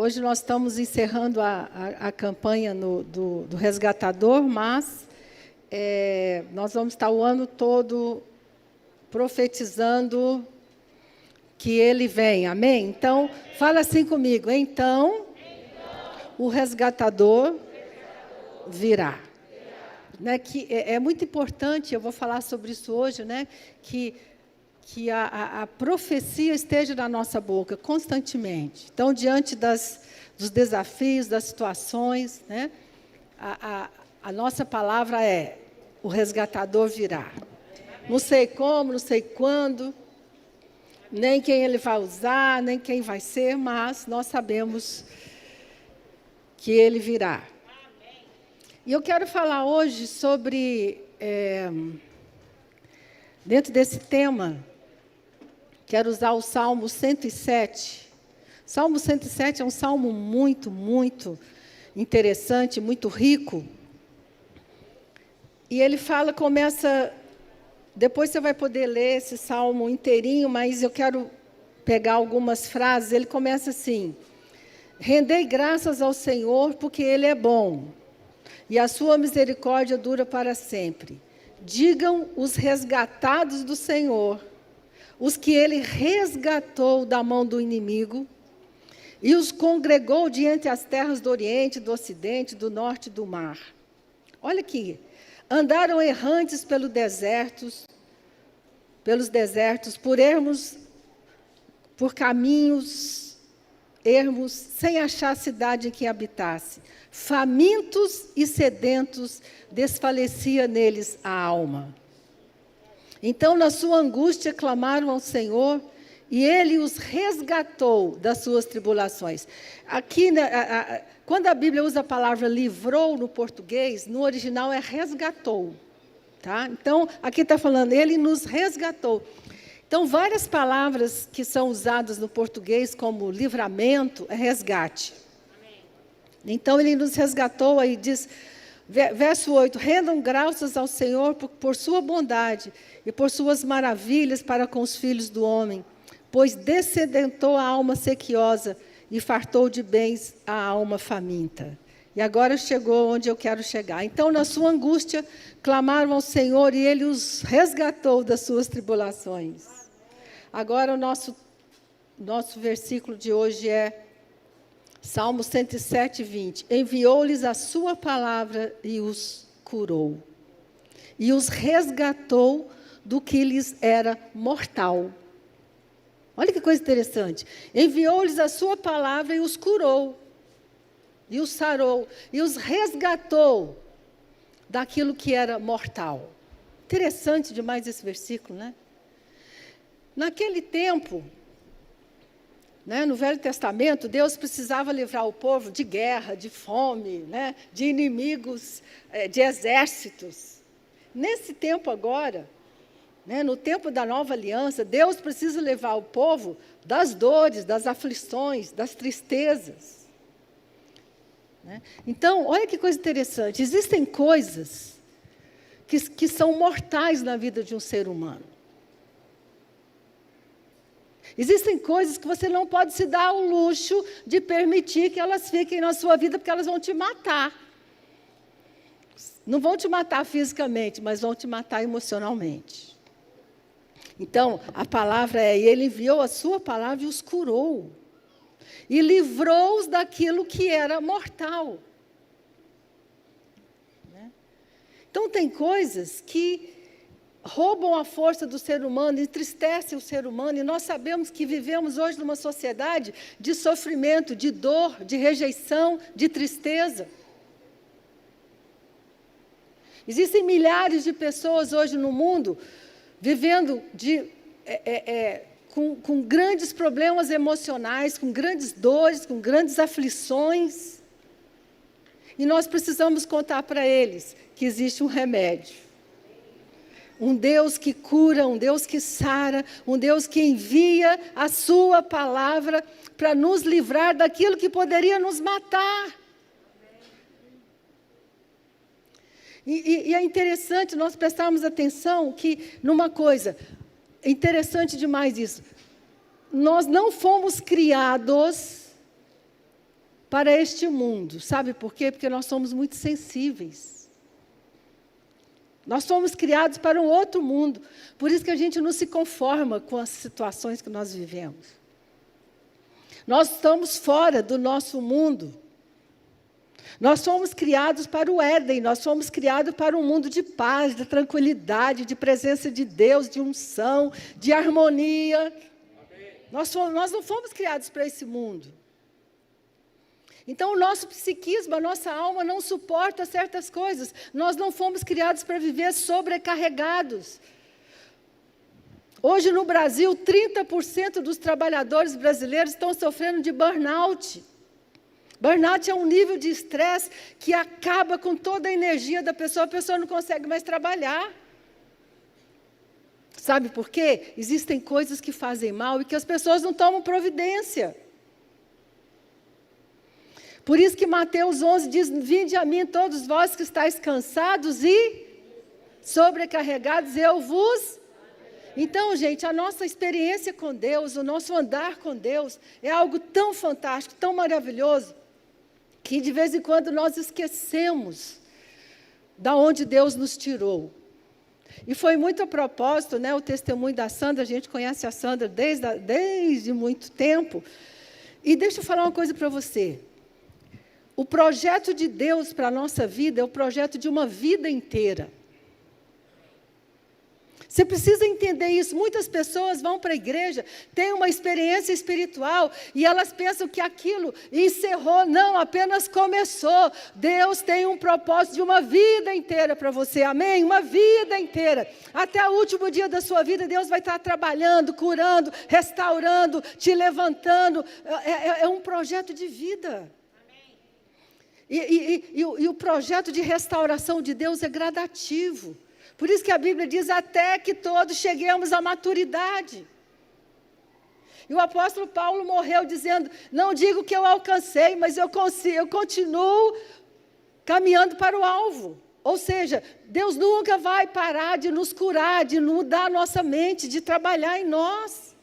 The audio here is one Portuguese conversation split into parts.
Hoje nós estamos encerrando a campanha do resgatador, mas nós vamos estar o ano todo profetizando que ele vem, amém? Então, fala assim comigo, então o resgatador virá. Né, que é muito importante, eu vou falar sobre isso hoje, né, que a profecia esteja na nossa boca constantemente. Então, diante dos desafios, das situações, né, a nossa palavra é: o resgatador virá. Não sei como, não sei quando, nem quem ele vai usar, nem quem vai ser, mas nós sabemos que ele virá. E eu quero falar hoje sobre, dentro desse tema, quero usar o Salmo 107. Salmo 107 é um salmo muito, muito interessante, muito rico. E ele começa, depois você vai poder ler esse salmo inteirinho, mas eu quero pegar algumas frases. Ele começa assim: rendei graças ao Senhor, porque Ele é bom, e a sua misericórdia dura para sempre. Digam os resgatados do Senhor, os que Ele resgatou da mão do inimigo, e os congregou de entre as terras do Oriente, do Ocidente, do Norte e do mar. Olha aqui, andaram errantes pelos desertos, por caminhos ermos, sem achar cidade em que habitasse. Famintos e sedentos, desfalecia neles a alma. Então, na sua angústia, clamaram ao Senhor, e Ele os resgatou das suas tribulações. Aqui, quando a Bíblia usa a palavra livrou no português, no original é resgatou. Tá? Então, aqui está falando, Ele nos resgatou. Então, várias palavras que são usadas no português como livramento é resgate. Então, Ele nos resgatou, aí diz, verso 8, rendam graças ao Senhor por sua bondade e por suas maravilhas para com os filhos do homem, pois dessedentou a alma sequiosa e fartou de bens a alma faminta. E agora chegou onde eu quero chegar. Então, na sua angústia, clamaram ao Senhor e Ele os resgatou das suas tribulações. Agora, o nosso versículo de hoje é Salmo 107, 20. Enviou-lhes a sua palavra e os curou. E os resgatou do que lhes era mortal. Olha que coisa interessante. Enviou-lhes a sua palavra e os curou. E os sarou. E os resgatou daquilo que era mortal. Interessante demais esse versículo, né? Naquele tempo, né, no Velho Testamento, Deus precisava livrar o povo de guerra, de fome, né, de inimigos, de exércitos. Nesse tempo agora, né, no tempo da nova aliança, Deus precisa levar o povo das dores, das aflições, das tristezas. Né? Então, olha que coisa interessante. Existem coisas que são mortais na vida de um ser humano. Existem coisas que você não pode se dar o luxo de permitir que elas fiquem na sua vida, porque elas vão te matar. Não vão te matar fisicamente, mas vão te matar emocionalmente. Então, a palavra Ele enviou a sua palavra e os curou. E livrou-os daquilo que era mortal. Né? Então, tem coisas que roubam a força do ser humano, entristecem o ser humano, e nós sabemos que vivemos hoje numa sociedade de sofrimento, de dor, de rejeição, de tristeza. Existem milhares de pessoas hoje no mundo vivendo com grandes problemas emocionais, com grandes dores, com grandes aflições. E nós precisamos contar para eles que existe um remédio. Um Deus que cura, um Deus que sara, um Deus que envia a sua palavra para nos livrar daquilo que poderia nos matar. E é interessante nós prestarmos atenção que, numa coisa, é interessante demais isso, nós não fomos criados para este mundo. Sabe por quê? Porque nós somos muito sensíveis. Nós fomos criados para um outro mundo. Por isso que a gente não se conforma com as situações que nós vivemos. Nós estamos fora do nosso mundo. Nós fomos criados para o Éden, nós fomos criados para um mundo de paz, de tranquilidade, de presença de Deus, de unção, de harmonia. Nós não fomos criados para esse mundo. Então, o nosso psiquismo, a nossa alma não suporta certas coisas. Nós não fomos criados para viver sobrecarregados. Hoje, no Brasil, 30% dos trabalhadores brasileiros estão sofrendo de burnout. Burnout é um nível de estresse que acaba com toda a energia da pessoa, a pessoa não consegue mais trabalhar. Sabe por quê? Existem coisas que fazem mal e que as pessoas não tomam providência. Por isso que Mateus 11 diz, vinde a mim todos vós que estáis cansados e sobrecarregados, eu vos... Então, gente, a nossa experiência com Deus, o nosso andar com Deus, é algo tão fantástico, tão maravilhoso, que de vez em quando nós esquecemos da onde Deus nos tirou. E foi muito a propósito, né, o testemunho da Sandra, a gente conhece a Sandra desde muito tempo. E deixa eu falar uma coisa para você. O projeto de Deus para a nossa vida é o projeto de uma vida inteira. Você precisa entender isso. Muitas pessoas vão para a igreja, têm uma experiência espiritual e elas pensam que aquilo encerrou. Não, apenas começou. Deus tem um propósito de uma vida inteira para você. Amém? Uma vida inteira. Até o último dia da sua vida, Deus vai estar trabalhando, curando, restaurando, te levantando. É um projeto de vida. E o projeto de restauração de Deus é gradativo. Por isso que a Bíblia diz, até que todos cheguemos à maturidade. E o apóstolo Paulo morreu dizendo, não digo que eu alcancei, mas eu continuo caminhando para o alvo. Ou seja, Deus nunca vai parar de nos curar, de mudar a nossa mente, de trabalhar em nós.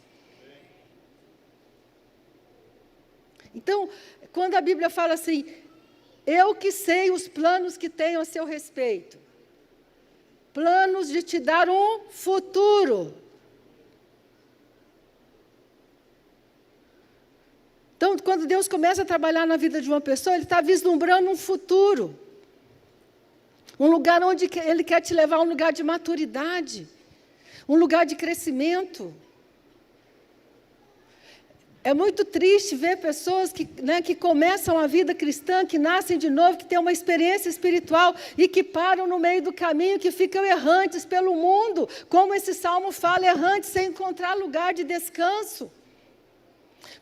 Então, quando a Bíblia fala assim, eu que sei os planos que tenho a seu respeito. Planos de te dar um futuro. Então, quando Deus começa a trabalhar na vida de uma pessoa, Ele está vislumbrando um futuro. Um lugar onde Ele quer te levar a um lugar de maturidade. Um lugar de crescimento. É muito triste ver pessoas que começam a vida cristã, que nascem de novo, que têm uma experiência espiritual e que param no meio do caminho, que ficam errantes pelo mundo, como esse salmo fala, errantes sem encontrar lugar de descanso.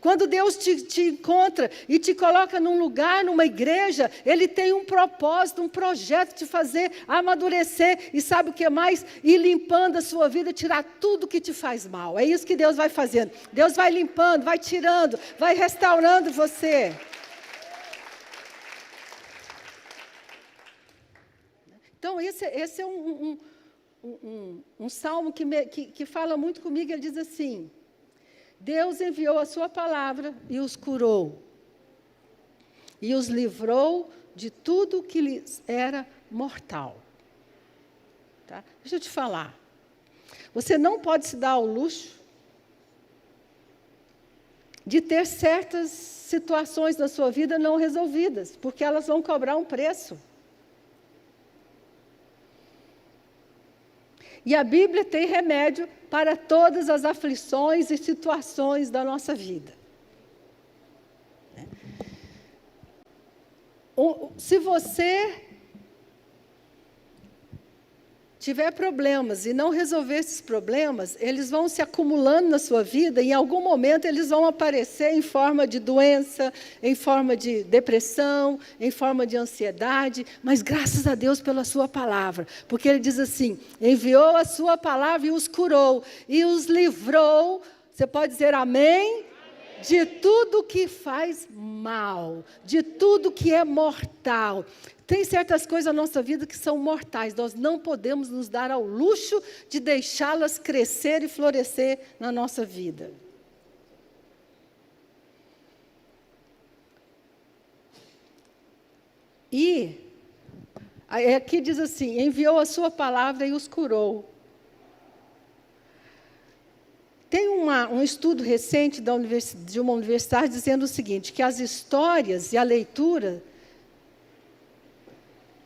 Quando Deus te encontra e te coloca num lugar, numa igreja, Ele tem um propósito, um projeto de te fazer amadurecer. E sabe o que mais? Ir limpando a sua vida, tirar tudo que te faz mal. É isso que Deus vai fazendo. Deus vai limpando, vai tirando, vai restaurando você. Então, esse é um salmo que fala muito comigo. Ele diz assim... Deus enviou a sua palavra e os curou. E os livrou de tudo que lhes era mortal. Tá? Deixa eu te falar. Você não pode se dar ao luxo de ter certas situações na sua vida não resolvidas, porque elas vão cobrar um preço. E a Bíblia tem remédio para todas as aflições e situações da nossa vida. Se você tiver problemas e não resolver esses problemas, eles vão se acumulando na sua vida e em algum momento eles vão aparecer em forma de doença, em forma de depressão, em forma de ansiedade, mas graças a Deus pela sua palavra, porque Ele diz assim, enviou a sua palavra e os curou, e os livrou, você pode dizer amém? De tudo que faz mal, de tudo que é mortal. Tem certas coisas na nossa vida que são mortais. Nós não podemos nos dar ao luxo de deixá-las crescer e florescer na nossa vida. Aqui diz assim, enviou a sua palavra e os curou. Tem um estudo recente de uma universidade dizendo o seguinte, que as histórias e a leitura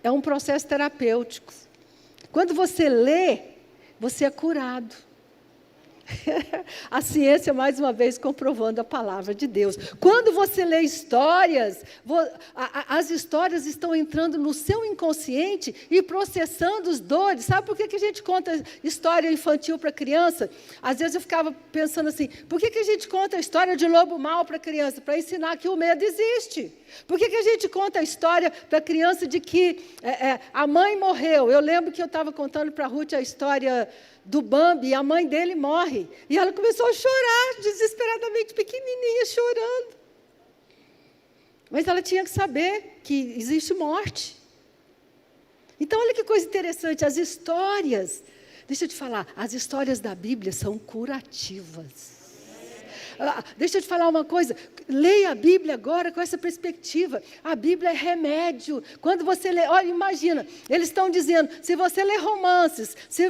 é um processo terapêutico. Quando você lê, você é curado. A ciência, mais uma vez, comprovando a palavra de Deus. Quando você lê histórias, as histórias estão entrando no seu inconsciente e processando as dores. Sabe por que a gente conta história infantil para criança? Às vezes eu ficava pensando assim, por que a gente conta a história de lobo mau para criança? Para ensinar que o medo existe. Por que a gente conta a história para a criança de que a mãe morreu? Eu lembro que eu estava contando para a Ruth a história do Bambi, e a mãe dele morre. E ela começou a chorar, desesperadamente, pequenininha, chorando. Mas ela tinha que saber que existe morte. Então, olha que coisa interessante, as histórias, deixa eu te falar, as histórias da Bíblia são curativas. Deixa eu te falar uma coisa, leia a Bíblia agora com essa perspectiva. A Bíblia é remédio. Quando você lê, olha, imagina, eles estão dizendo, se você lê romances, se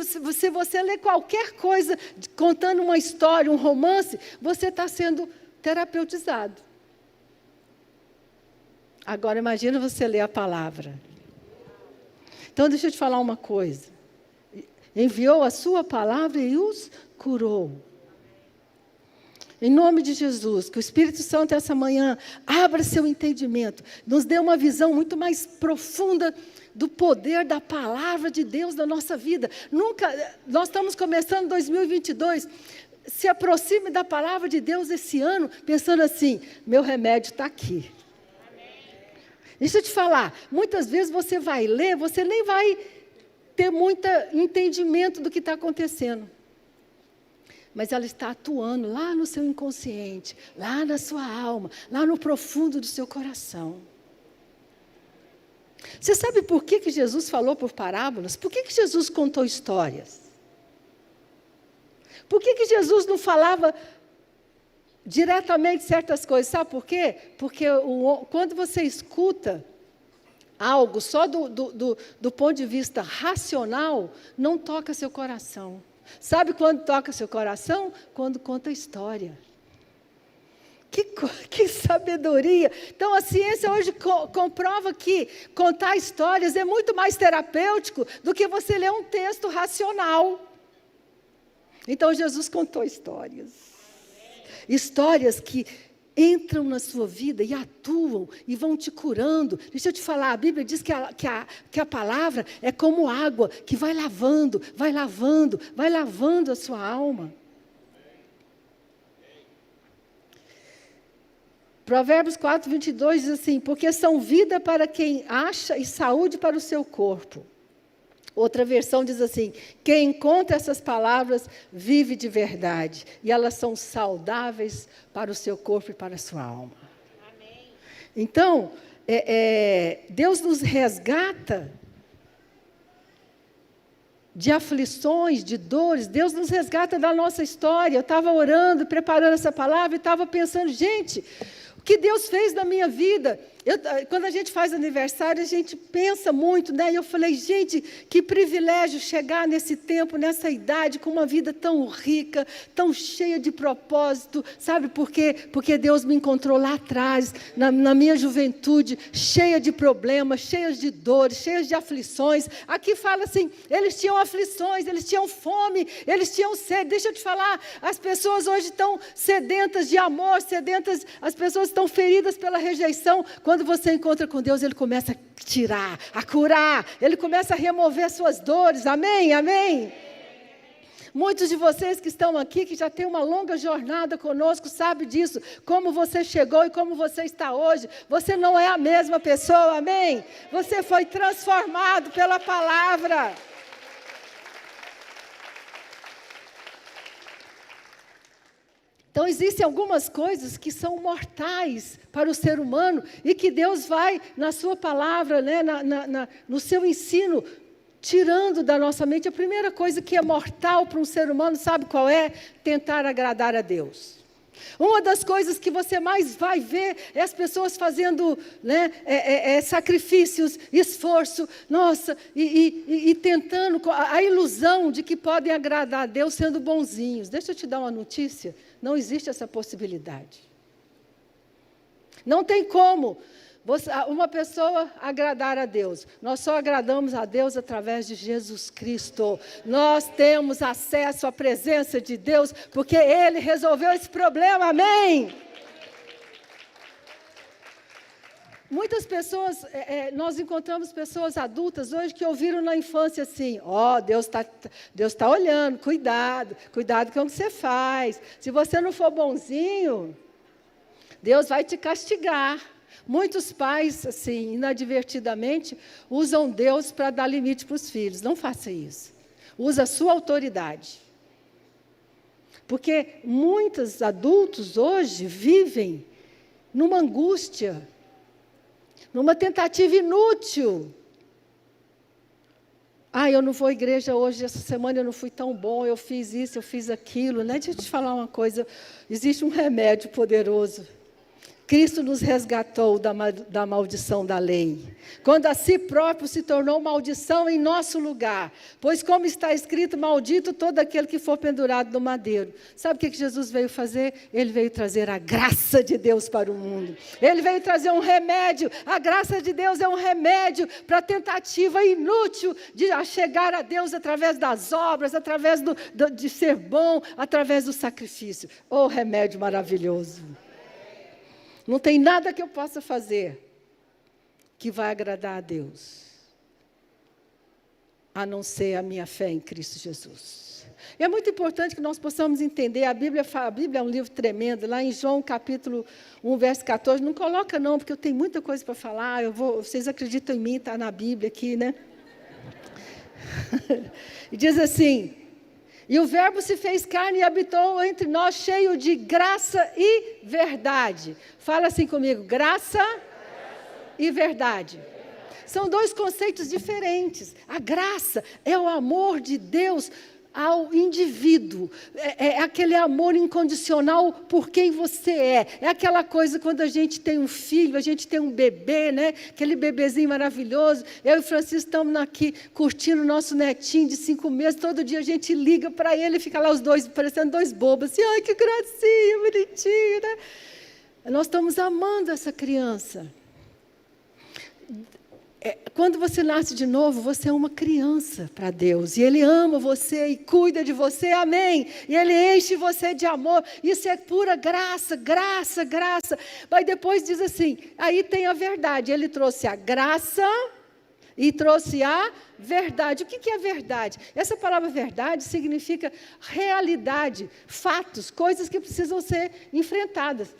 você lê qualquer coisa, contando uma história, um romance, você está sendo terapeutizado. Agora imagina você ler a palavra. Então deixa eu te falar uma coisa. Enviou a sua palavra e os curou. Em nome de Jesus, que o Espírito Santo essa manhã abra seu entendimento, nos dê uma visão muito mais profunda do poder da palavra de Deus na nossa vida. Nós estamos começando 2022, se aproxime da palavra de Deus esse ano, pensando assim, meu remédio está aqui. Deixa eu te falar, muitas vezes você vai ler, você nem vai ter muito entendimento do que está acontecendo. Mas ela está atuando lá no seu inconsciente, lá na sua alma, lá no profundo do seu coração. Você sabe por que Jesus falou por parábolas? Por que Jesus contou histórias? Por que Jesus não falava diretamente certas coisas? Sabe por quê? Porque quando você escuta algo só do ponto de vista racional, não toca seu coração. Sabe quando toca seu coração? Quando conta a história. Que sabedoria! Então, a ciência hoje comprova que contar histórias é muito mais terapêutico do que você ler um texto racional. Então, Jesus contou histórias. Histórias que entram na sua vida e atuam e vão te curando. Deixa eu te falar, a Bíblia diz que a palavra é como água que vai lavando, vai lavando, vai lavando a sua alma. Provérbios 4, 22 diz assim, porque são vida para quem acha e saúde para o seu corpo. Outra versão diz assim, quem encontra essas palavras vive de verdade, e elas são saudáveis para o seu corpo e para a sua alma. Amém. Então, Deus nos resgata de aflições, de dores, Deus nos resgata da nossa história. Eu estava orando, preparando essa palavra, e estava pensando, gente, o que Deus fez na minha vida? Quando a gente faz aniversário, a gente pensa muito, né? E eu falei, gente, que privilégio chegar nesse tempo, nessa idade, com uma vida tão rica, tão cheia de propósito. Sabe por quê? Porque Deus me encontrou lá atrás, na minha juventude, cheia de problemas, cheia de dores, cheia de aflições. Aqui fala assim, eles tinham aflições, eles tinham fome, eles tinham sede. Deixa eu te falar, as pessoas hoje estão sedentas de amor, sedentas, as pessoas estão feridas pela rejeição. Quando você encontra com Deus, Ele começa a tirar, a curar, Ele começa a remover as suas dores, amém? Amém? Muitos de vocês que estão aqui, que já têm uma longa jornada conosco, sabem disso, como você chegou e como você está hoje. Você não é a mesma pessoa, amém? Você foi transformado pela palavra. Então, existem algumas coisas que são mortais para o ser humano e que Deus vai, na sua palavra, né, no seu ensino, tirando da nossa mente. A primeira coisa que é mortal para um ser humano, sabe qual é? Tentar agradar a Deus. Uma das coisas que você mais vai ver é as pessoas fazendo, né, sacrifícios, esforço, nossa, e tentando, a ilusão de que podem agradar a Deus sendo bonzinhos. Deixa eu te dar uma notícia, não existe essa possibilidade. Não tem como uma pessoa agradar a Deus. Nós só agradamos a Deus através de Jesus Cristo. Nós temos acesso à presença de Deus, porque Ele resolveu esse problema, amém? Muitas pessoas, nós encontramos pessoas adultas hoje que ouviram na infância assim, Deus tá olhando, cuidado com o que você faz. Se você não for bonzinho, Deus vai te castigar. Muitos pais, assim, inadvertidamente, usam Deus para dar limite para os filhos. Não faça isso. Usa a sua autoridade. Porque muitos adultos hoje vivem numa angústia, numa tentativa inútil. Eu não vou à igreja hoje, essa semana eu não fui tão bom, eu fiz isso, eu fiz aquilo. Deixa eu te falar uma coisa, existe um remédio poderoso. Cristo nos resgatou da maldição da lei, quando a si próprio se tornou maldição em nosso lugar, pois como está escrito, maldito todo aquele que for pendurado no madeiro. Sabe o que Jesus veio fazer? Ele veio trazer a graça de Deus para o mundo, ele veio trazer um remédio. A graça de Deus é um remédio para a tentativa inútil de chegar a Deus através das obras, através de ser bom, através do sacrifício. Oh, remédio maravilhoso! Não tem nada que eu possa fazer que vai agradar a Deus, a não ser a minha fé em Cristo Jesus. E é muito importante que nós possamos entender, a Bíblia é um livro tremendo, lá em João capítulo 1, verso 14, não coloca não, porque eu tenho muita coisa para falar, vocês acreditam em mim, está na Bíblia aqui, né? E diz assim, e o Verbo se fez carne e habitou entre nós, cheio de graça e verdade. Fala assim comigo, graça e verdade. São dois conceitos diferentes. A graça é o amor de Deus ao indivíduo. É aquele amor incondicional por quem você é. É aquela coisa quando a gente tem um filho, a gente tem um bebê, né? Aquele bebezinho maravilhoso. Eu e o Francisco estamos aqui curtindo o nosso netinho de 5 meses. Todo dia a gente liga para ele e fica lá os dois, parecendo dois bobos. Assim, ai, que gracinha, bonitinho, né? Nós estamos amando essa criança. Quando você nasce de novo, você é uma criança para Deus. E Ele ama você e cuida de você, amém? E Ele enche você de amor. Isso é pura graça, graça, graça. Mas depois diz assim, aí tem a verdade. Ele trouxe a graça e trouxe a verdade. O que é verdade? Essa palavra verdade significa realidade, fatos, coisas que precisam ser enfrentadas.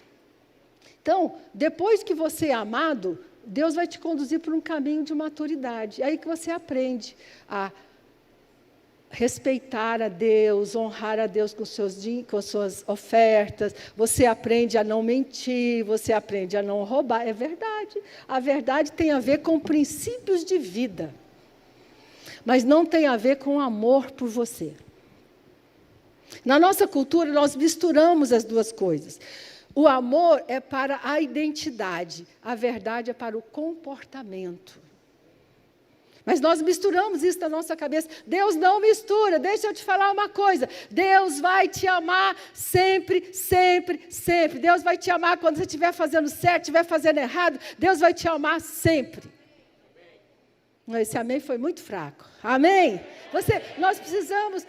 Então, depois que você é amado, Deus vai te conduzir por um caminho de maturidade. É aí que você aprende a respeitar a Deus, honrar a Deus com suas ofertas. Você aprende a não mentir, você aprende a não roubar. É verdade. A verdade tem a ver com princípios de vida, mas não tem a ver com amor por você. Na nossa cultura, nós misturamos as duas coisas. O amor é para a identidade, a verdade é para o comportamento. Mas nós misturamos isso na nossa cabeça. Deus não mistura, deixa eu te falar uma coisa. Deus vai te amar sempre, sempre, sempre. Deus vai te amar quando você estiver fazendo certo, estiver fazendo errado. Deus vai te amar sempre. Esse amém foi muito fraco. Amém? Nós precisamos...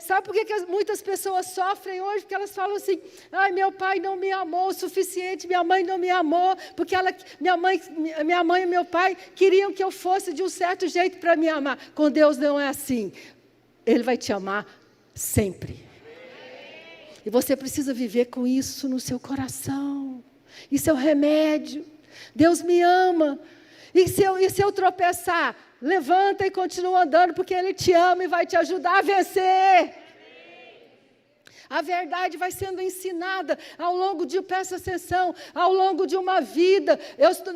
sabe por que muitas pessoas sofrem hoje? Porque elas falam assim, ai, meu pai não me amou o suficiente, minha mãe não me amou, porque minha mãe e meu pai queriam que eu fosse de um certo jeito para me amar. Com Deus não é assim. Ele vai te amar sempre. E você precisa viver com isso no seu coração. Isso é o remédio. Deus me ama. E se eu tropeçar, levanta e continua andando, porque Ele te ama e vai te ajudar a vencer. A verdade vai sendo ensinada ao longo presta atenção, ao longo de uma vida.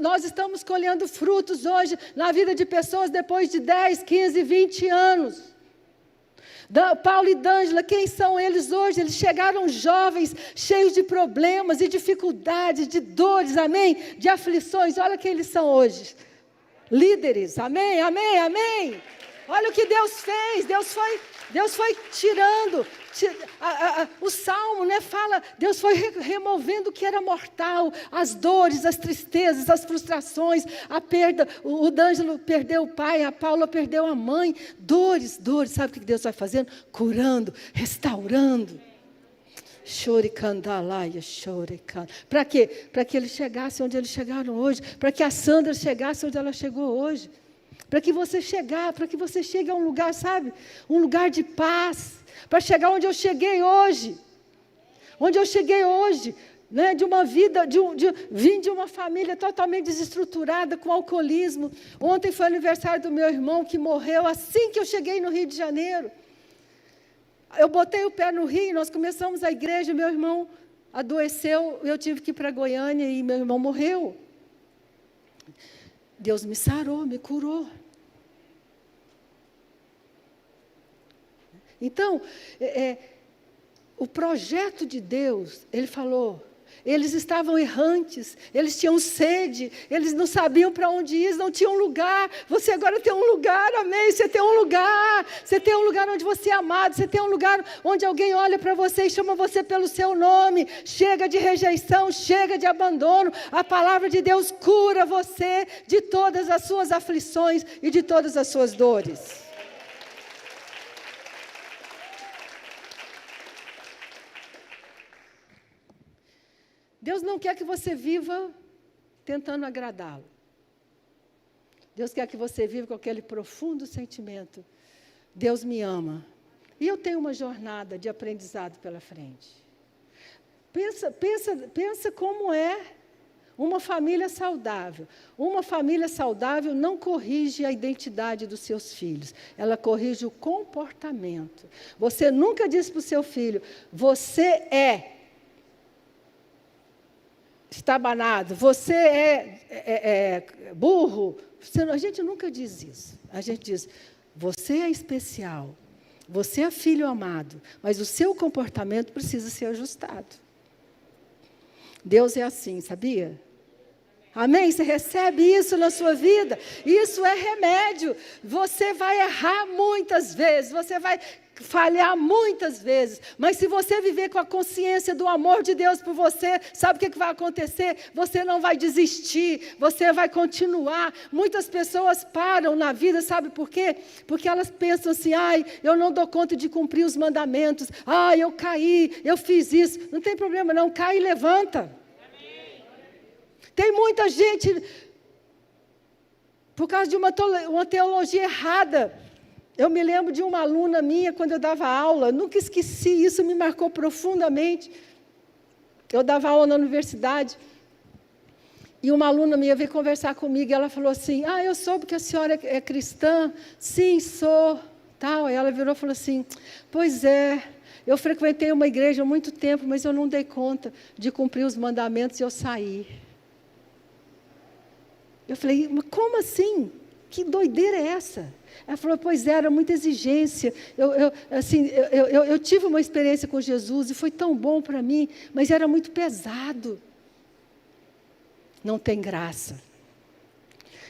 Nós estamos colhendo frutos hoje na vida de pessoas depois de 10, 15, 20 anos. Paulo e D'Angela, quem são eles hoje? Eles chegaram jovens, cheios de problemas e dificuldades, de dores, amém? De aflições. Olha quem eles são hoje. Líderes, amém, amém, amém. Olha o que Deus fez. Deus foi tirando. O Salmo, né, fala, Deus foi removendo o que era mortal, as dores, as tristezas, as frustrações, a perda. O D'Angelo perdeu o pai, a Paula perdeu a mãe. Dores. Sabe o que Deus vai fazendo? Curando, restaurando. Para quê? Para que eles chegassem onde eles chegaram hoje. Para que a Sandra chegasse onde ela chegou hoje. Para que você chegue a um lugar, sabe? Um lugar de paz. Para chegar onde eu cheguei hoje. Né? De uma vida, vim de uma família totalmente desestruturada, com alcoolismo. Ontem foi aniversário do meu irmão, que morreu assim que eu cheguei no Rio de Janeiro. Eu botei o pé no Rio, nós começamos a igreja, meu irmão adoeceu, eu tive que ir para Goiânia e meu irmão morreu. Deus me sarou, me curou. Então, o projeto de Deus, Ele falou, eles estavam errantes, eles tinham sede, eles não sabiam para onde ir, não tinham lugar. Você agora tem um lugar, amém? Você tem um lugar onde você é amado, você tem um lugar onde alguém olha para você e chama você pelo seu nome. Chega de rejeição, chega de abandono. A palavra de Deus cura você de todas as suas aflições e de todas as suas dores. Deus não quer que você viva tentando agradá-lo. Deus quer que você viva com aquele profundo sentimento. Deus me ama. E eu tenho uma jornada de aprendizado pela frente. Pensa como é uma família saudável. Uma família saudável não corrige a identidade dos seus filhos. Ela corrige o comportamento. Você nunca diz para o seu filho, você é estabanado, você é burro. A gente nunca diz isso. A gente diz, você é especial, você é filho amado, mas o seu comportamento precisa ser ajustado. Deus é assim, sabia? Amém? Você recebe isso na sua vida? Isso é remédio. Você vai errar muitas vezes, você vai falhar muitas vezes, mas se você viver com a consciência do amor de Deus por você, sabe o que vai acontecer? Você não vai desistir, você vai continuar. Muitas pessoas param na vida, sabe por quê? Porque elas pensam assim, eu não dou conta de cumprir os mandamentos, eu caí, eu fiz isso. Não tem problema não, cai e levanta. Tem muita gente, por causa de uma teologia errada. Eu me lembro de uma aluna minha, quando eu dava aula, nunca esqueci, isso me marcou profundamente. Eu dava aula na universidade, e uma aluna minha veio conversar comigo, e ela falou assim, eu soube que a senhora é cristã. Sim, sou. Tal. E ela virou e falou assim, pois é, eu frequentei uma igreja há muito tempo, mas eu não dei conta de cumprir os mandamentos e eu saí. Eu falei, mas como assim? Que doideira é essa? Ela falou, pois é, era muita exigência. Eu tive uma experiência com Jesus e foi tão bom para mim, mas era muito pesado. Não tem graça.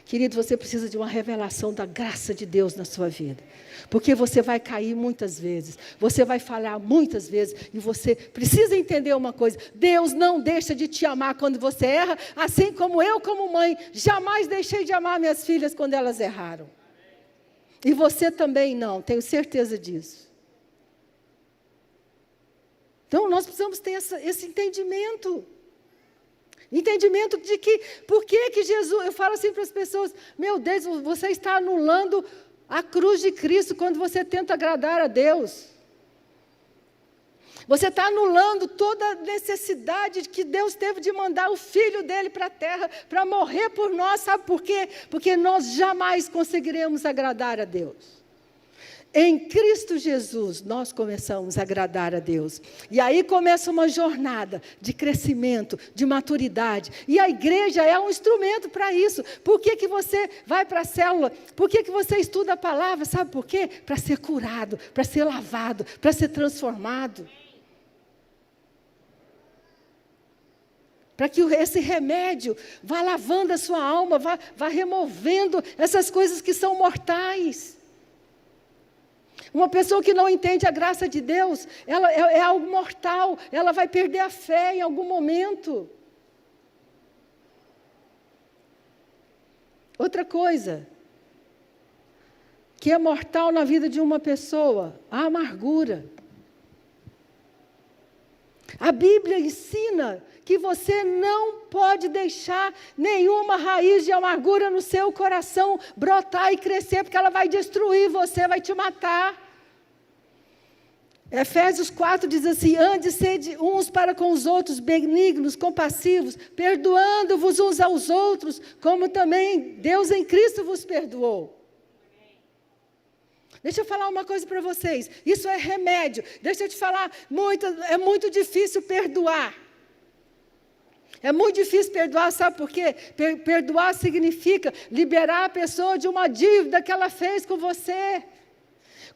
Querido, você precisa de uma revelação da graça de Deus na sua vida. Porque você vai cair muitas vezes, você vai falhar muitas vezes, e você precisa entender uma coisa, Deus não deixa de te amar quando você erra, assim como eu, como mãe, jamais deixei de amar minhas filhas quando elas erraram. E você também não, tenho certeza disso. Então, nós precisamos ter esse entendimento. Entendimento de que, por que Jesus, eu falo assim para as pessoas, meu Deus, você está anulando a cruz de Cristo quando você tenta agradar a Deus. Você está anulando toda a necessidade que Deus teve de mandar o Filho dele para a terra, para morrer por nós, sabe por quê? Porque nós jamais conseguiremos agradar a Deus. Em Cristo Jesus, nós começamos a agradar a Deus. E aí começa uma jornada de crescimento, de maturidade. E a igreja é um instrumento para isso. Por que você vai para a célula? Por que você estuda a palavra? Sabe por quê? Para ser curado, para ser lavado, para ser transformado. Para que esse remédio vá lavando a sua alma, vá removendo essas coisas que são mortais. Uma pessoa que não entende a graça de Deus, ela é algo mortal, ela vai perder a fé em algum momento. Outra coisa, que é mortal na vida de uma pessoa, a amargura. A Bíblia ensina que você não pode deixar nenhuma raiz de amargura no seu coração brotar e crescer, porque ela vai destruir você, vai te matar. Efésios 4 diz assim: antes sede uns para com os outros benignos, compassivos, perdoando-vos uns aos outros, como também Deus em Cristo vos perdoou. Deixa eu falar uma coisa para vocês, isso é remédio. Deixa eu te falar, é muito difícil perdoar. É muito difícil perdoar, sabe por quê? Perdoar significa liberar a pessoa de uma dívida que ela fez com você.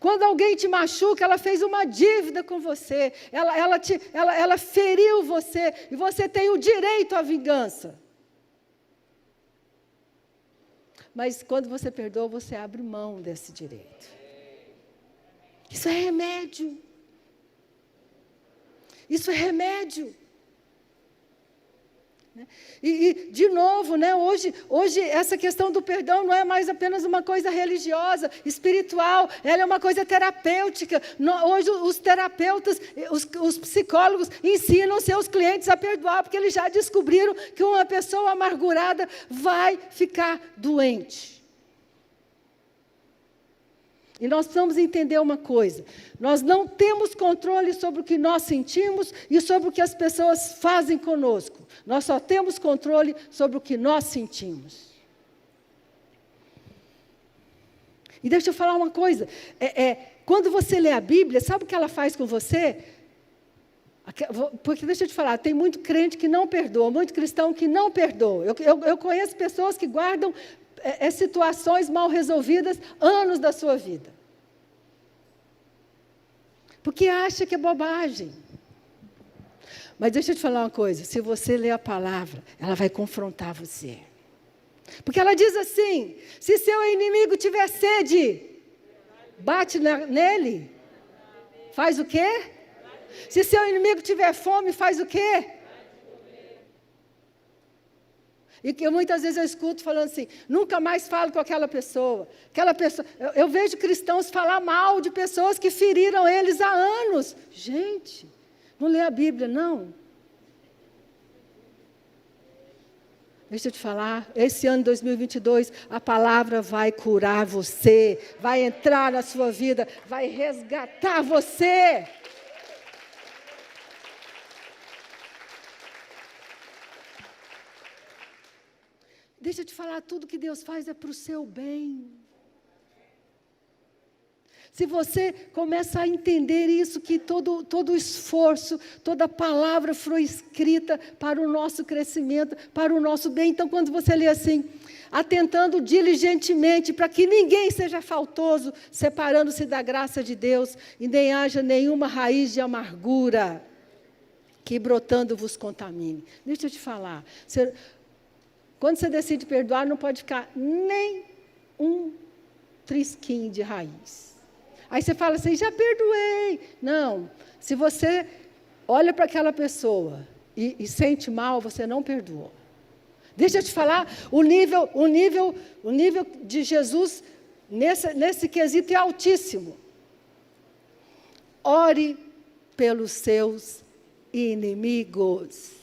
Quando alguém te machuca, ela fez uma dívida com você. Ela feriu você e você tem o direito à vingança. Mas quando você perdoa, você abre mão desse direito. Isso é remédio. Isso é remédio. E de novo, hoje essa questão do perdão não é mais apenas uma coisa religiosa, espiritual, ela é uma coisa terapêutica. Hoje os terapeutas, os psicólogos ensinam seus clientes a perdoar, porque eles já descobriram que uma pessoa amargurada vai ficar doente. E nós precisamos entender uma coisa, nós não temos controle sobre o que nós sentimos e sobre o que as pessoas fazem conosco. Nós só temos controle sobre o que nós sentimos. E deixa eu falar uma coisa, quando você lê a Bíblia, sabe o que ela faz com você? Porque deixa eu te falar, tem muito crente que não perdoa, muito cristão que não perdoa. Eu conheço pessoas que guardam situações mal resolvidas anos da sua vida. Porque acha que é bobagem. Mas deixa eu te falar uma coisa, se você ler a palavra, ela vai confrontar você. Porque ela diz assim, se seu inimigo tiver sede, bate nele. Faz o quê? Se seu inimigo tiver fome, faz o quê? E que muitas vezes eu escuto falando assim, nunca mais falo com aquela pessoa. Eu vejo cristãos falar mal de pessoas que feriram eles há anos. Gente, não lê a Bíblia, não. Deixa eu te falar, esse ano de 2022, a palavra vai curar você, vai entrar na sua vida, vai resgatar você. Deixa eu te falar, tudo que Deus faz é para o seu bem. Se você começa a entender isso, que todo o esforço, toda palavra foi escrita para o nosso crescimento, para o nosso bem. Então, quando você lê assim, atentando diligentemente para que ninguém seja faltoso, separando-se da graça de Deus, e nem haja nenhuma raiz de amargura que brotando vos contamine. Deixa eu te falar, quando você decide perdoar, não pode ficar nem um trisquinho de raiz. Aí você fala assim, já perdoei. Não, se você olha para aquela pessoa e sente mal, você não perdoou. Deixa eu te falar, o nível de Jesus nesse quesito é altíssimo. Ore pelos seus inimigos.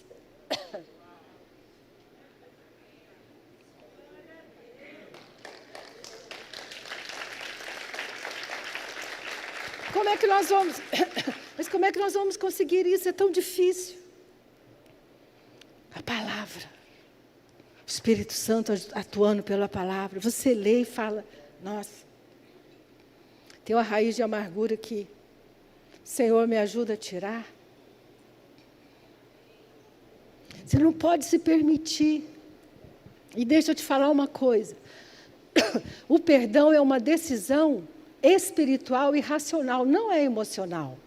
Mas como é que nós vamos conseguir isso? É tão difícil. A palavra. O Espírito Santo atuando pela palavra. Você lê e fala, nossa. Tem uma raiz de amargura que, Senhor, me ajuda a tirar. Você não pode se permitir. E deixa eu te falar uma coisa. O perdão é uma decisão espiritual e racional, não é emocional.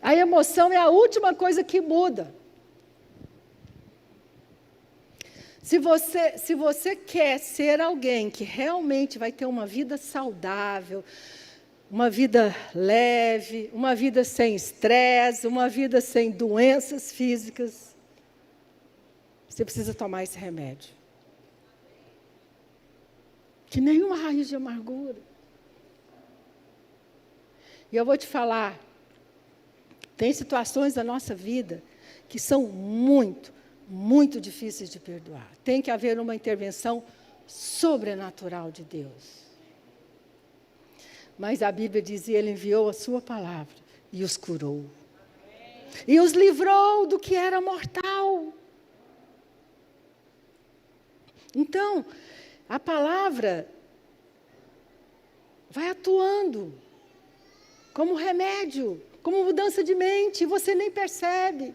A emoção é a última coisa que muda. Se você quer ser alguém que realmente vai ter uma vida saudável, uma vida leve, uma vida sem estresse, uma vida sem doenças físicas, você precisa tomar esse remédio. Que nenhuma raiz de amargura. E eu vou te falar, tem situações da nossa vida que são muito, muito difíceis de perdoar. Tem que haver uma intervenção sobrenatural de Deus. Mas a Bíblia diz, e Ele enviou a sua palavra e os curou. E os livrou do que era mortal. Então, a palavra vai atuando como remédio, como mudança de mente, e você nem percebe.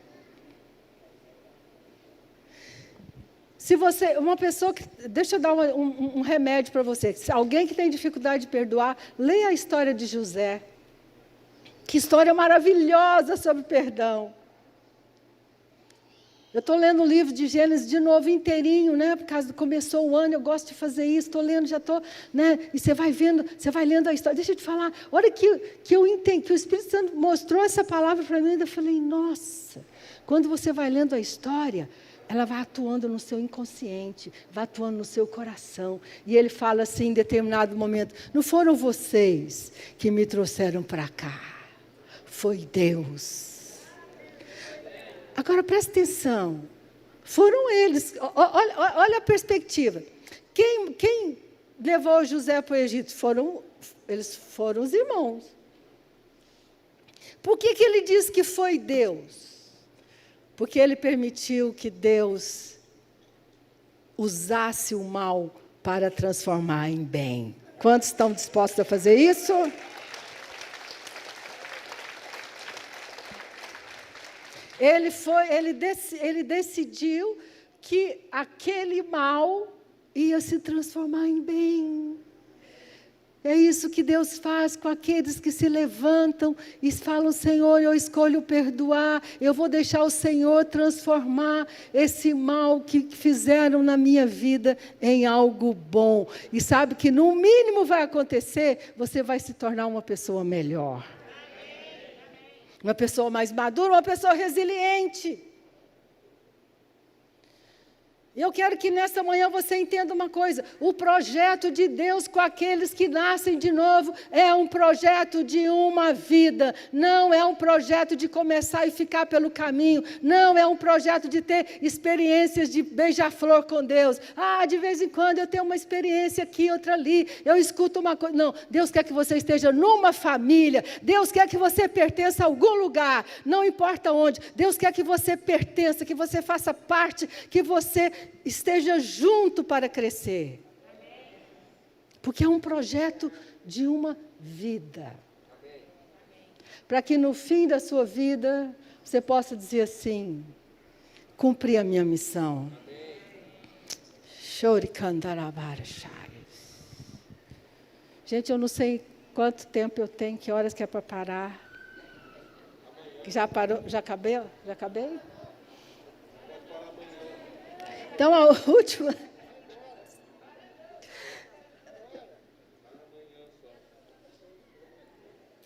Se você, uma pessoa que, deixa eu dar um remédio para você. Se alguém que tem dificuldade de perdoar, leia a história de José. Que história maravilhosa sobre perdão. Eu estou lendo o livro de Gênesis de novo inteirinho, né? Por causa começou o ano, eu gosto de fazer isso, estou lendo, já estou, né? E você vai vendo, você vai lendo a história. Deixa eu te falar, a hora que eu entendi, que o Espírito Santo mostrou essa palavra para mim, eu falei, nossa, quando você vai lendo a história, ela vai atuando no seu inconsciente, vai atuando no seu coração. E ele fala assim, em determinado momento, não foram vocês que me trouxeram para cá, foi Deus. Agora, presta atenção, foram eles, olha a perspectiva. Quem levou José para o Egito? Eles foram os irmãos. Por que ele diz que foi Deus? Porque ele permitiu que Deus usasse o mal para transformar em bem. Quantos estão dispostos a fazer isso? Ele decidiu que aquele mal ia se transformar em bem. É isso que Deus faz com aqueles que se levantam e falam, Senhor, eu escolho perdoar, eu vou deixar o Senhor transformar esse mal que fizeram na minha vida em algo bom. E sabe que no mínimo vai acontecer, você vai se tornar uma pessoa melhor. Uma pessoa mais madura, uma pessoa resiliente. Eu quero que nesta manhã você entenda uma coisa. O projeto de Deus com aqueles que nascem de novo é um projeto de uma vida. Não é um projeto de começar e ficar pelo caminho. Não é um projeto de ter experiências de beija-flor com Deus. De vez em quando eu tenho uma experiência aqui, outra ali. Eu escuto uma coisa. Não, Deus quer que você esteja numa família. Deus quer que você pertença a algum lugar. Não importa onde. Deus quer que você pertença, que você faça parte, que você esteja junto para crescer. Porque é um projeto de uma vida. Para que no fim da sua vida, você possa dizer assim, cumpri a minha missão. Gente, eu não sei quanto tempo eu tenho, que horas que é para parar. Já parou? Já acabei? Já acabei? Então, a última...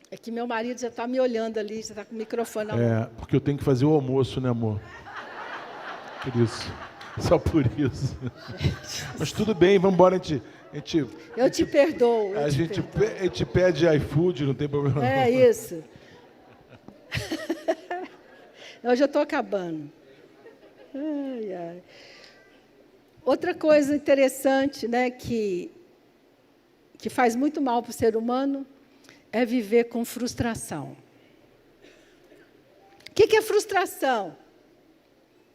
É que meu marido já está me olhando ali, já está com o microfone na mão. Porque eu tenho que fazer o almoço, né, amor? Por isso. Só por isso. Mas tudo bem, vamos embora. Eu te perdoo. A gente pede iFood, não tem problema. É isso. Eu já estou acabando. Ai, ai. Outra coisa interessante, né, que faz muito mal para o ser humano, é viver com frustração. O que é frustração?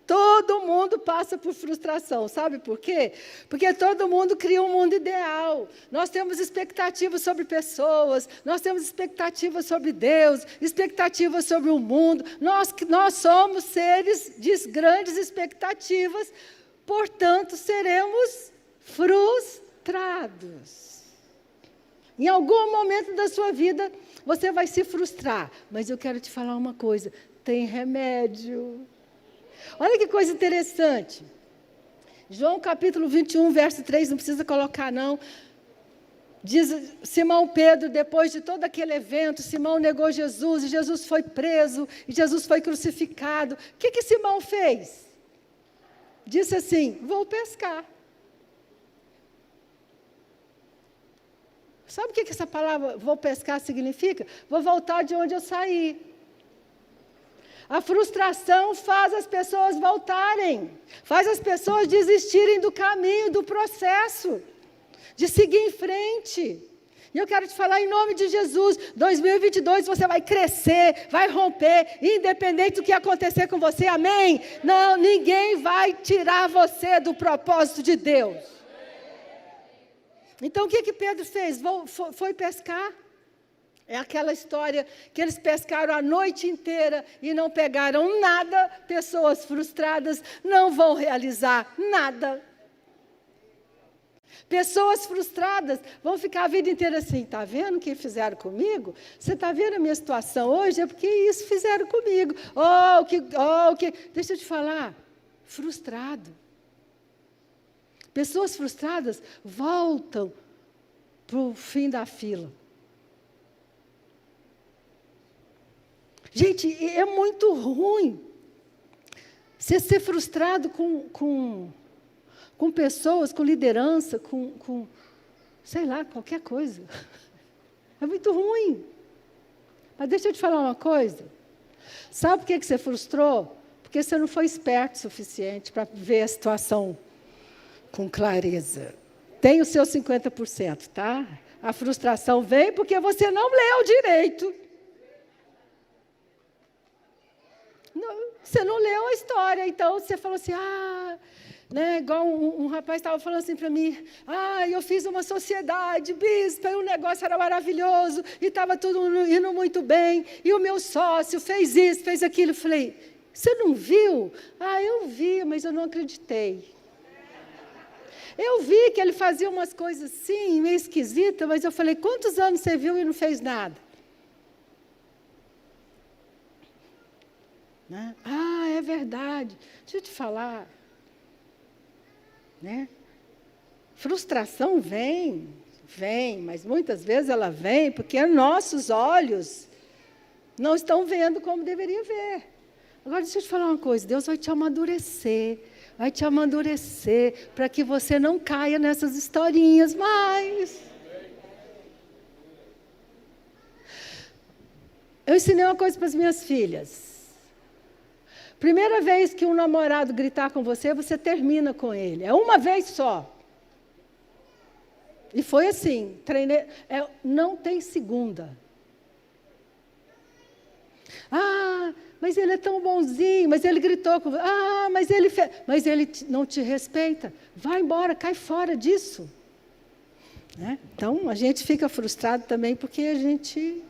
Todo mundo passa por frustração. Sabe por quê? Porque todo mundo cria um mundo ideal. Nós temos expectativas sobre pessoas, nós temos expectativas sobre Deus, expectativas sobre o mundo. Nós somos seres de grandes expectativas, portanto, seremos frustrados. Em algum momento da sua vida, você vai se frustrar. Mas eu quero te falar uma coisa, tem remédio. Olha que coisa interessante. João capítulo 21, verso 3, não precisa colocar não. Diz Simão Pedro, depois de todo aquele evento, Simão negou Jesus, e Jesus foi preso, e Jesus foi crucificado. O que Simão fez? Disse assim, vou pescar. Sabe o que essa palavra, vou pescar, significa? Vou voltar de onde eu saí. A frustração faz as pessoas voltarem, faz as pessoas desistirem do caminho, do processo, de seguir em frente. E eu quero te falar em nome de Jesus, 2022 você vai crescer, vai romper, independente do que acontecer com você, amém? Não, ninguém vai tirar você do propósito de Deus. Então o que Pedro fez? Foi pescar. É aquela história que eles pescaram a noite inteira e não pegaram nada. Pessoas frustradas não vão realizar nada. Pessoas frustradas vão ficar a vida inteira assim, está vendo o que fizeram comigo? Você está vendo a minha situação hoje? É porque isso fizeram comigo. Deixa eu te falar, frustrado. Pessoas frustradas voltam para o fim da fila. Gente, é muito ruim você ser frustrado com pessoas, com liderança, com, sei lá, qualquer coisa. É muito ruim. Mas deixa eu te falar uma coisa. Sabe por que você frustrou? Porque você não foi esperto o suficiente para ver a situação com clareza. Tem o seu 50%, tá? A frustração vem porque você não leu direito. Você não leu a história, então você falou assim, igual um rapaz estava falando assim para mim, eu fiz uma sociedade, bispo, e o negócio era maravilhoso, e estava tudo indo muito bem, e o meu sócio fez isso, fez aquilo. Eu falei, você não viu? Eu vi, mas eu não acreditei. Eu vi que ele fazia umas coisas assim, meio esquisitas, mas eu falei, quantos anos você viu e não fez nada? Né? É verdade. Deixa eu te falar. Né? Frustração vem, mas muitas vezes ela vem porque nossos olhos não estão vendo como deveria ver. Agora, deixa eu te falar uma coisa, Deus vai te amadurecer para que você não caia nessas historinhas mais. Eu ensinei uma coisa para as minhas filhas. Primeira vez que um namorado gritar com você, você termina com ele. É uma vez só. E foi assim, treinei. Não tem segunda. Mas ele é tão bonzinho, mas ele gritou com você. Mas ele não te respeita. Vai embora, cai fora disso. Né? Então, a gente fica frustrado também porque a gente...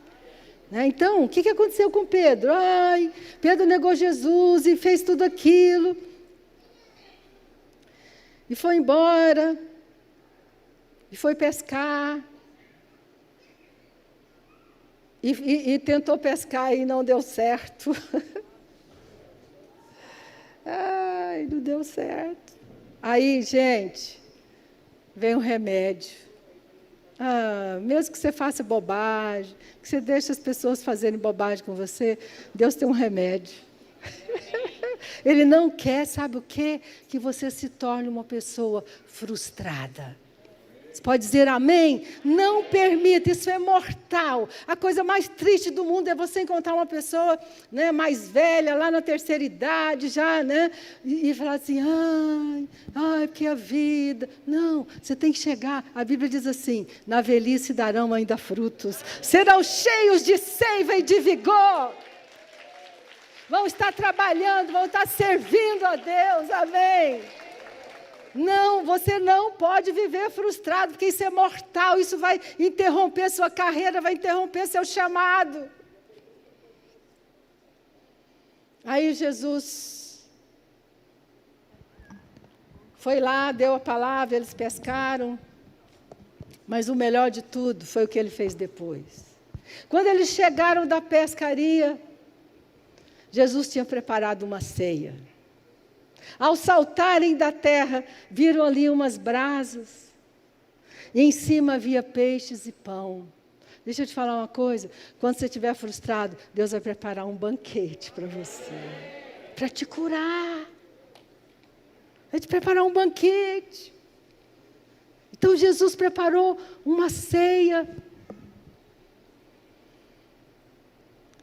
Então, o que aconteceu com Pedro? Pedro negou Jesus e fez tudo aquilo. E foi embora. E foi pescar. E tentou pescar e não deu certo. Não deu certo. Aí, gente, vem um remédio. Mesmo que você faça bobagem, que você deixe as pessoas fazerem bobagem com você, Deus tem um remédio. Ele não quer, sabe o quê? Que você se torne uma pessoa frustrada. Você pode dizer amém? Não permita, isso é mortal. A coisa mais triste do mundo é você encontrar uma pessoa, né, mais velha, lá na terceira idade, já, né, e falar assim, porque a vida... Não, você tem que chegar, a Bíblia diz assim, na velhice darão ainda frutos, serão cheios de seiva e de vigor. vão estar trabalhando, vão estar servindo a Deus, amém? Não, você não pode viver frustrado, porque isso é mortal, isso vai interromper sua carreira, vai interromper seu chamado. Aí Jesus foi lá, deu a palavra, eles pescaram, mas o melhor de tudo foi o que ele fez depois. Quando eles chegaram da pescaria, Jesus tinha preparado uma ceia. Ao saltarem da terra, viram ali umas brasas, e em cima havia peixes e pão. Deixa eu te falar uma coisa, quando você estiver frustrado, Deus vai preparar um banquete para você, para te curar. Vai te preparar um banquete. Então Jesus preparou uma ceia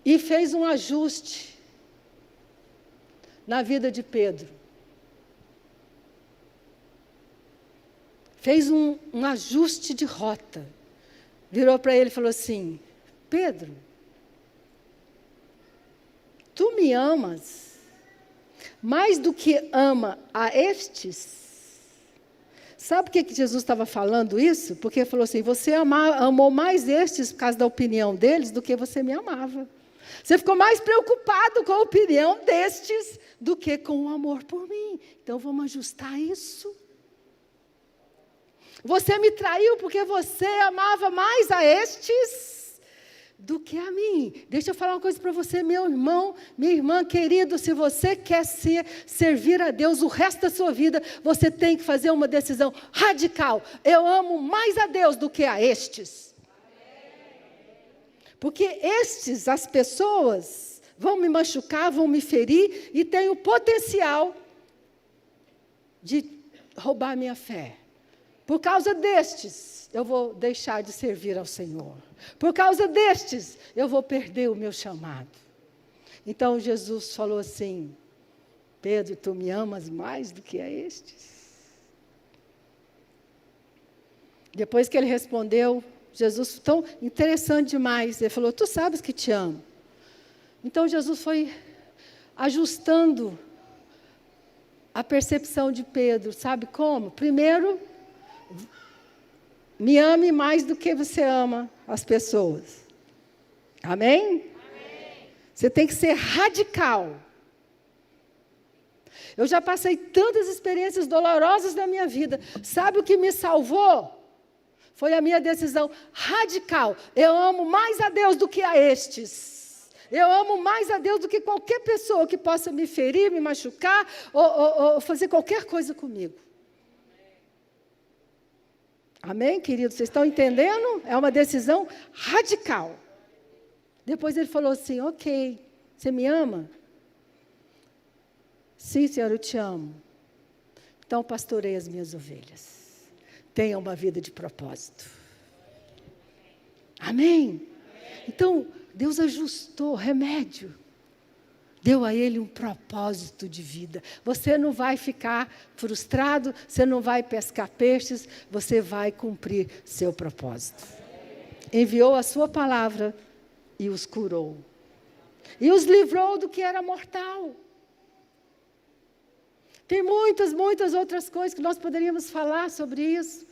e fez um ajuste na vida de Pedro. Fez um ajuste de rota. Virou para ele e falou assim: Pedro, tu me amas mais do que ama a estes? Sabe por que Jesus estava falando isso? Porque ele falou assim: você amou mais estes por causa da opinião deles do que você me amava. Você ficou mais preocupado com a opinião destes do que com o amor por mim. Então vamos ajustar isso. Você me traiu porque você amava mais a estes do que a mim. Deixa eu falar uma coisa para você, meu irmão, minha irmã querido, se você quer servir a Deus o resto da sua vida, você tem que fazer uma decisão radical. Eu amo mais a Deus do que a estes. Porque estes, as pessoas, vão me machucar, vão me ferir e têm o potencial de roubar a minha fé. Por causa destes, eu vou deixar de servir ao Senhor. Por causa destes, eu vou perder o meu chamado. Então Jesus falou assim: Pedro, tu me amas mais do que a estes? Depois que ele respondeu, Jesus, tão interessante demais, ele falou: tu sabes que te amo. Então Jesus foi ajustando a percepção de Pedro, sabe como? Primeiro, me ame mais do que você ama as pessoas. Amém? Amém? Você tem que ser radical. Eu já passei tantas experiências dolorosas na minha vida. Sabe o que me salvou? Foi a minha decisão radical. Eu amo mais a Deus do que a estes. Eu amo mais a Deus do que qualquer pessoa que possa me ferir, me machucar ou fazer qualquer coisa comigo. Amém, queridos? Vocês estão entendendo? É uma decisão radical. Depois ele falou assim: ok, você me ama? Sim, Senhor, eu te amo. Então pastorei as minhas ovelhas. Tenha uma vida de propósito. Amém? Então, Deus ajustou remédio. Deu a ele um propósito de vida. Você não vai ficar frustrado, você não vai pescar peixes, você vai cumprir seu propósito. Enviou a sua palavra e os curou. E os livrou do que era mortal. Tem muitas outras coisas que nós poderíamos falar sobre isso.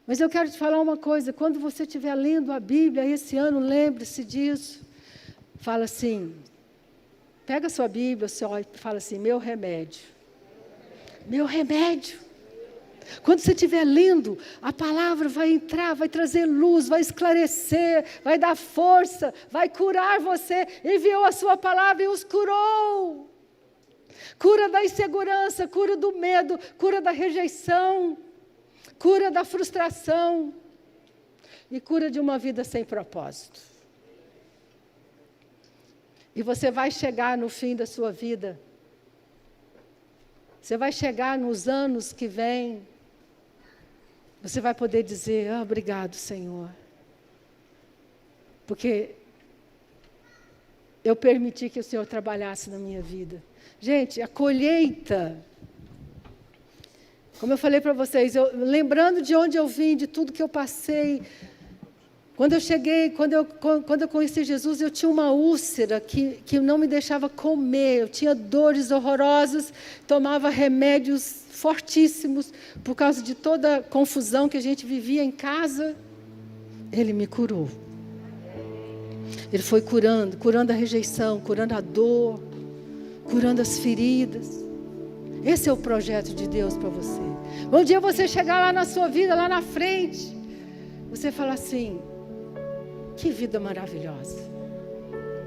Mas eu quero te falar uma coisa, quando você estiver lendo a Bíblia esse ano, lembre-se disso. Fala assim, pega a sua Bíblia, você olha e fala assim: meu remédio. Meu remédio. Quando você estiver lendo, a palavra vai entrar, vai trazer luz, vai esclarecer, vai dar força, vai curar você. Enviou a sua palavra e os curou. Cura da insegurança, cura do medo, cura da rejeição, cura da frustração e cura de uma vida sem propósito. E você vai chegar no fim da sua vida, você vai chegar nos anos que vêm, você vai poder dizer: obrigado, Senhor, porque eu permiti que o Senhor trabalhasse na minha vida. Gente, a colheita, como eu falei para vocês, lembrando de onde eu vim, de tudo que eu passei, Quando eu conheci Jesus, eu tinha uma úlcera que não me deixava comer. Eu tinha dores horrorosas, tomava remédios fortíssimos por causa de toda a confusão que a gente vivia em casa. Ele me curou. Ele foi curando a rejeição, curando a dor, curando as feridas. Esse é o projeto de Deus para você. Um dia você chegar lá na sua vida, lá na frente, você fala assim: que vida maravilhosa.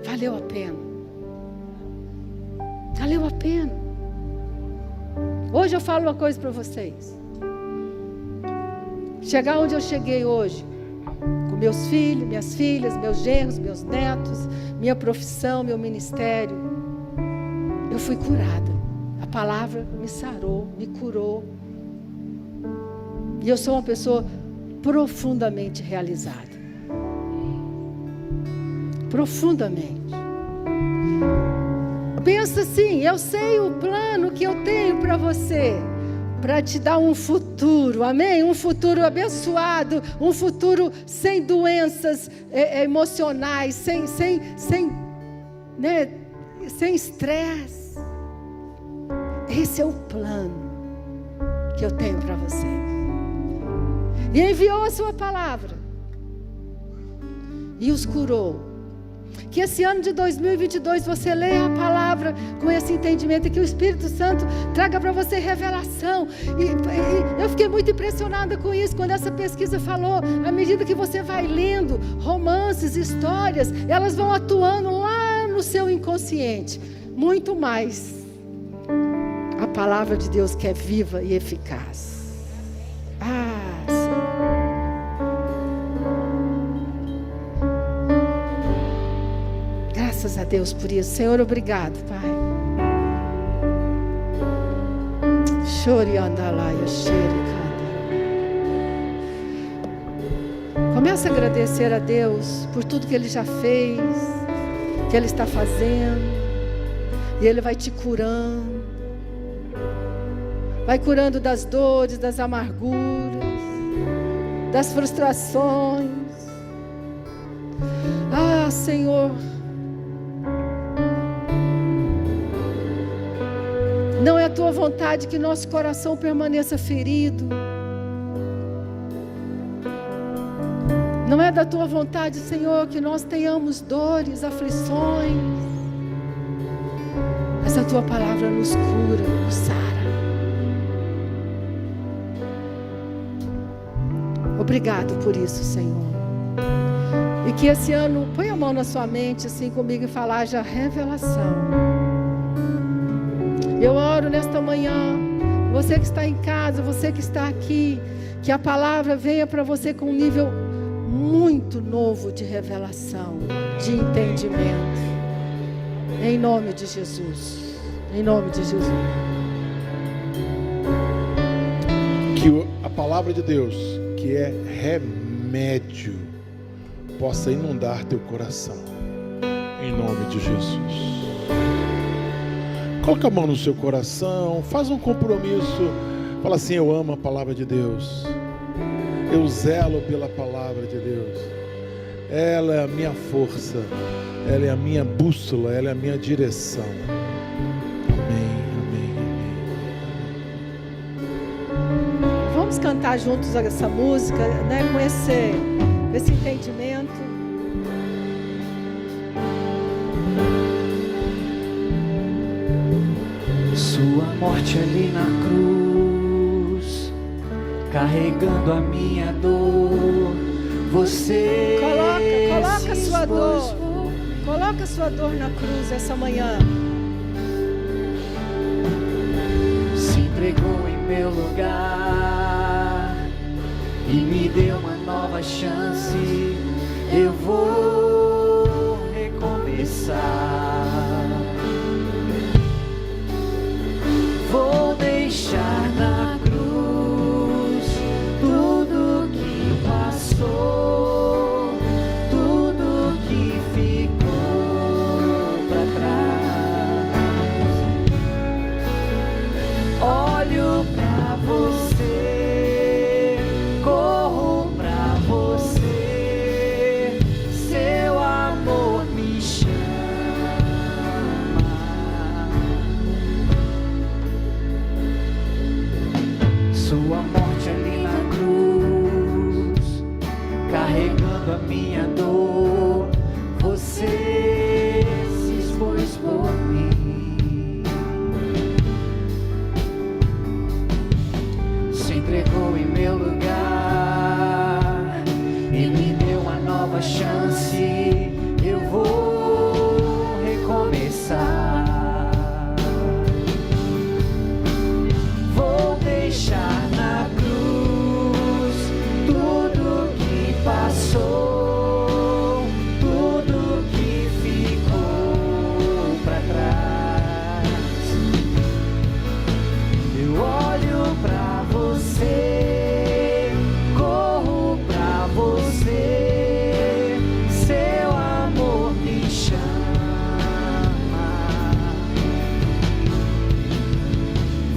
Valeu a pena. Valeu a pena. Hoje eu falo uma coisa para vocês. Chegar onde eu cheguei hoje, com meus filhos, minhas filhas, meus genros, meus netos, minha profissão, meu ministério, eu fui curada. A palavra me sarou, me curou. E eu sou uma pessoa profundamente realizada. Profundamente. Pensa assim: eu sei o plano que eu tenho para você, para te dar um futuro, amém? Um futuro abençoado, um futuro sem doenças emocionais, sem estresse. Esse é o plano que eu tenho para você. E enviou a sua palavra e os curou. Que esse ano de 2022 você leia a palavra com esse entendimento e que o Espírito Santo traga para você revelação. E eu fiquei muito impressionada com isso, quando essa pesquisa falou, à medida que você vai lendo romances, histórias, elas vão atuando lá no seu inconsciente, muito mais a palavra de Deus, que é viva e eficaz. Graças a Deus por isso. Senhor, obrigado, Pai. Comece a agradecer a Deus por tudo que Ele já fez, que Ele está fazendo. E Ele vai te curando. Vai curando das dores, das amarguras, das frustrações. Senhor, não é a tua vontade que nosso coração permaneça ferido. Não é da tua vontade, Senhor, que nós tenhamos dores, aflições. Mas a tua palavra nos cura, nos sara. Obrigado por isso, Senhor. E que esse ano, põe a mão na sua mente assim comigo e fala: haja revelação. Eu oro nesta manhã, você que está em casa, você que está aqui, que a palavra venha para você com um nível muito novo de revelação, de entendimento. Em nome de Jesus. Em nome de Jesus. Que a palavra de Deus, que é remédio, possa inundar teu coração. Em nome de Jesus. Coloca a mão no seu coração, faz um compromisso, fala assim: eu amo a palavra de Deus, eu zelo pela palavra de Deus, ela é a minha força, ela é a minha bússola, ela é a minha direção. Amém, amém, amém. Vamos cantar juntos essa música, né, com esse entendimento. Sua morte ali na cruz, carregando a minha dor, você coloca a sua dor, coloca a sua dor na cruz essa manhã. Se entregou em meu lugar e me deu uma nova chance. Eu vou recomeçar. Vou deixar na cruz tudo que passou, tudo que ficou para trás. Olho para você, corro para você. sua morte ali na cruz, carregando a minha dor, você se expôs por mim, se entregou em meu lugar e me deu uma nova chance. Eu vou recomeçar, vou deixar na cruz tudo que passou, tudo que ficou pra trás. Eu olho pra você, corro pra você, seu amor me chama.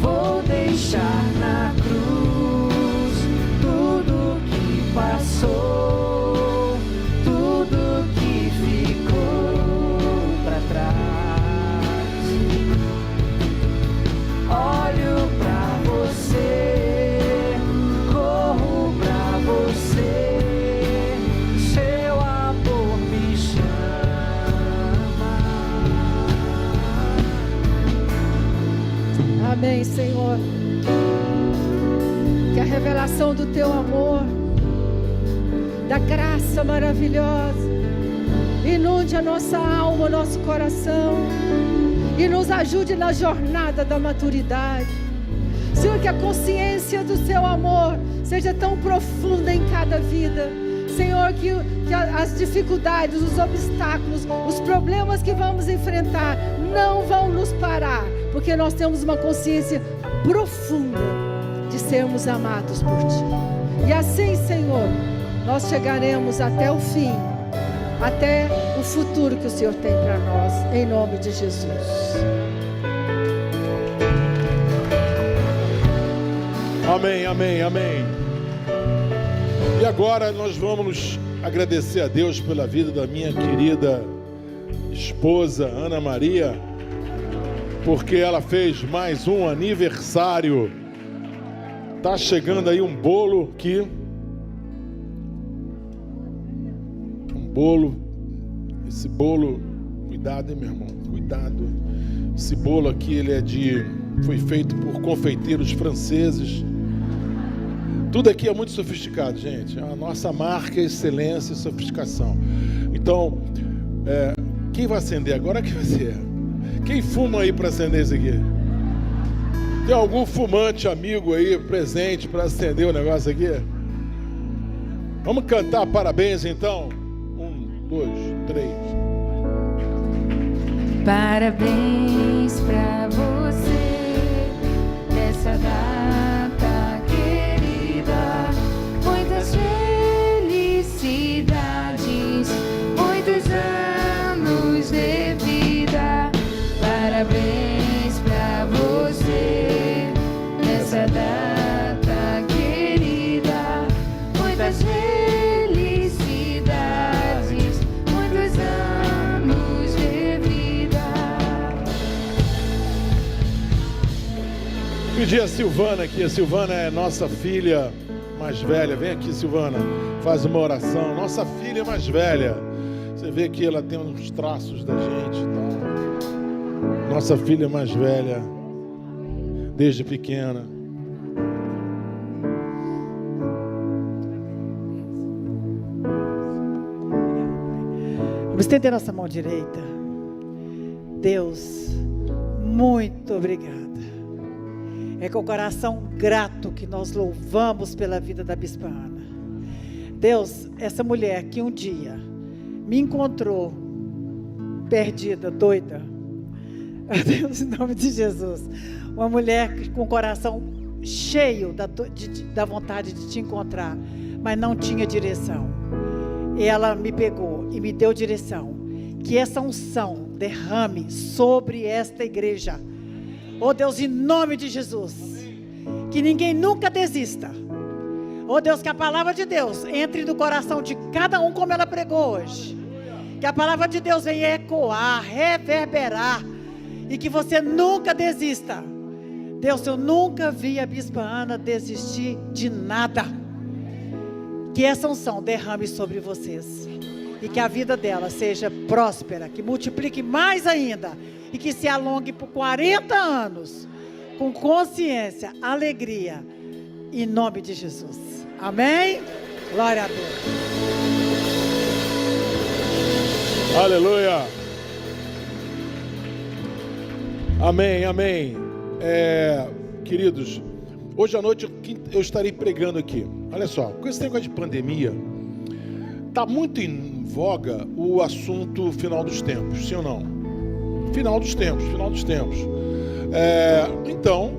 Vou deixar na cruz tudo que passou, tudo que ficou pra trás. Olho pra você, corro pra você, seu amor me chama. Amém, Senhor. Que a revelação do Teu amor, da graça maravilhosa, inunde a nossa alma, o nosso coração e nos ajude na jornada da maturidade. Senhor, que a consciência do Seu amor seja tão profunda em cada vida. Senhor, que as dificuldades, os obstáculos, os problemas que vamos enfrentar não vão nos parar, porque nós temos uma consciência profunda de sermos amados por Ti. E assim, Senhor, nós chegaremos até o fim, até o futuro que o Senhor tem para nós, em nome de Jesus. Amém, amém, amém. E agora nós vamos agradecer a Deus pela vida da minha querida esposa Ana Maria, porque ela fez mais um aniversário. Tá chegando aí um bolo aqui. Um bolo. Esse bolo, cuidado, hein, meu irmão? Cuidado. Esse bolo aqui, foi feito por confeiteiros franceses. Tudo aqui é muito sofisticado, gente. A nossa marca é excelência e sofisticação. Então, quem vai acender agora? Que vai ser? Quem fuma aí para acender isso aqui? Tem algum fumante amigo aí presente para acender o negócio aqui? Vamos cantar parabéns então? 1, 2, 3. Parabéns pra você nessa data querida. Muitas felicidades, muitos anos de vida. Parabéns pra você nessa data querida. Muitas felicidades, muitos anos de vida. Pedir a Silvana aqui. A Silvana é nossa filha mais velha. Vem aqui, Silvana. Faz uma oração. Nossa filha mais velha. Você vê que ela tem uns traços da gente, tá? Nossa filha mais velha, desde pequena. Vamos estender nossa mão direita. Deus, muito obrigada. É com o coração grato que nós louvamos pela vida da Bispa Ana. Deus, essa mulher que um dia me encontrou perdida, doida. Deus, em nome de Jesus. Uma mulher com o coração cheio da vontade de te encontrar, mas não tinha direção. E ela me pegou e me deu direção. Que essa unção derrame sobre esta igreja. Oh Deus, em nome de Jesus. Que ninguém nunca desista. Oh Deus, que a palavra de Deus entre no coração de cada um como ela pregou hoje. Que a palavra de Deus venha ecoar, reverberar. E que você nunca desista Deus, eu nunca vi a Bispa Ana desistir de nada. Que essa unção derrame sobre vocês. E que a vida dela seja próspera, que multiplique mais ainda. E que se alongue por 40 anos. Com consciência, alegria. Em nome de Jesus. Amém? Glória a Deus. Aleluia. Amém, amém. Queridos, hoje à noite eu estarei pregando aqui. Olha só, com esse negócio de pandemia, está muito em voga o assunto final dos tempos, sim ou não? Final dos tempos. Então,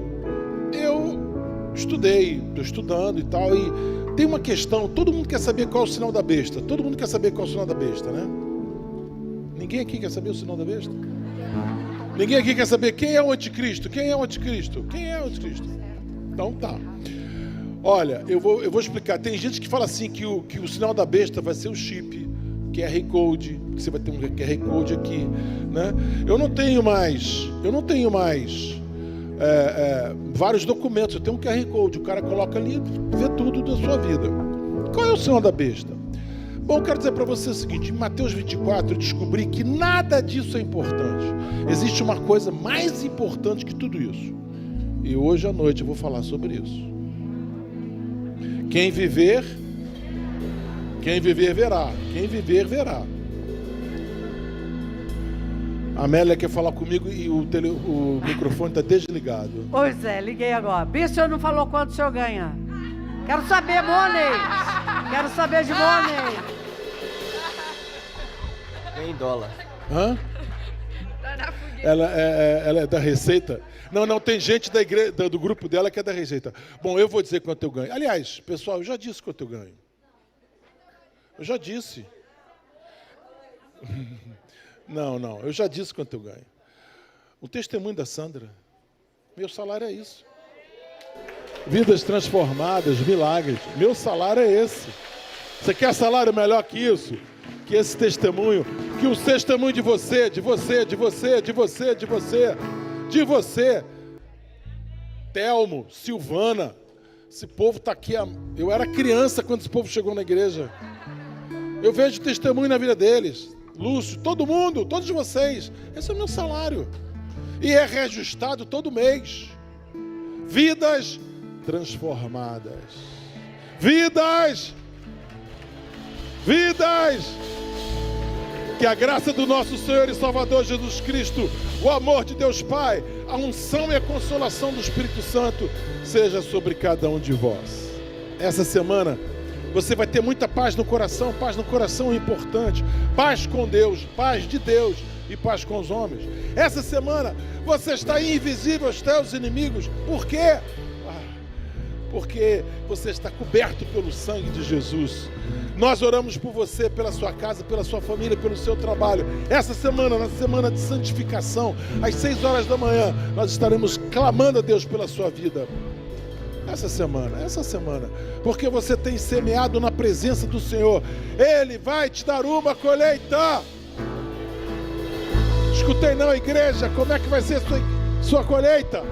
eu estou estudando e tal, e tem uma questão, todo mundo quer saber qual é o sinal da besta. Todo mundo quer saber qual é o sinal da besta, né? Ninguém aqui quer saber o sinal da besta? Ninguém aqui quer saber quem é o anticristo? Quem é o anticristo? Então tá. Olha, eu vou explicar. Tem gente que fala assim que o sinal da besta vai ser o chip, QR Code, que você vai ter um QR Code aqui, né? Eu não tenho mais vários documentos. Eu tenho um QR Code, o cara coloca ali e vê tudo da sua vida. Qual é o sinal da besta? Bom, eu quero dizer para você o seguinte: em Mateus 24 eu descobri que nada disso é importante. Existe uma coisa mais importante que tudo isso. E hoje à noite eu vou falar sobre isso. Quem viver verá. Quem viver, verá. A Amélia quer falar comigo e o microfone está desligado. Pois é, liguei agora. Bispo, o senhor não falou quanto o senhor ganha? Quero saber, money. Quero saber de money. Em dólar. Hã? Ela é da Receita? Não, tem gente da igreja, do grupo dela que é da Receita. Bom, eu vou dizer quanto eu ganho. Aliás, pessoal, eu já disse quanto eu ganho. Eu já disse. Não, eu já disse quanto eu ganho. O testemunho da Sandra. Meu salário é isso. Vidas transformadas, milagres. Meu salário é esse. Você quer salário melhor que isso? Que esse testemunho, que o testemunho de você. Telmo, Silvana, esse povo está aqui. Eu era criança quando esse povo chegou na igreja. Eu vejo testemunho na vida deles. Lúcio, todo mundo, todos vocês. Esse é o meu salário. E é reajustado todo mês. Vidas transformadas. Vidas. Que a graça do nosso Senhor e Salvador Jesus Cristo, o amor de Deus Pai, a unção e a consolação do Espírito Santo seja sobre cada um de vós. Essa semana você vai ter muita paz no coração. Paz no coração é importante. Paz com Deus, paz de Deus e paz com os homens. Essa semana você está invisível aos teus inimigos. Por quê? Porque você está coberto pelo sangue de Jesus. Nós oramos por você, pela sua casa, pela sua família, pelo seu trabalho. Essa semana, na semana de santificação, às 6 horas da manhã, nós estaremos clamando a Deus pela sua vida. Essa semana, porque você tem semeado na presença do Senhor. Ele vai te dar uma colheita. Escutei não, igreja, como é que vai ser sua colheita?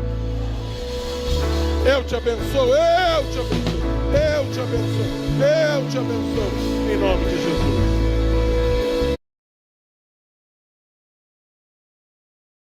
Eu te abençoo, em nome de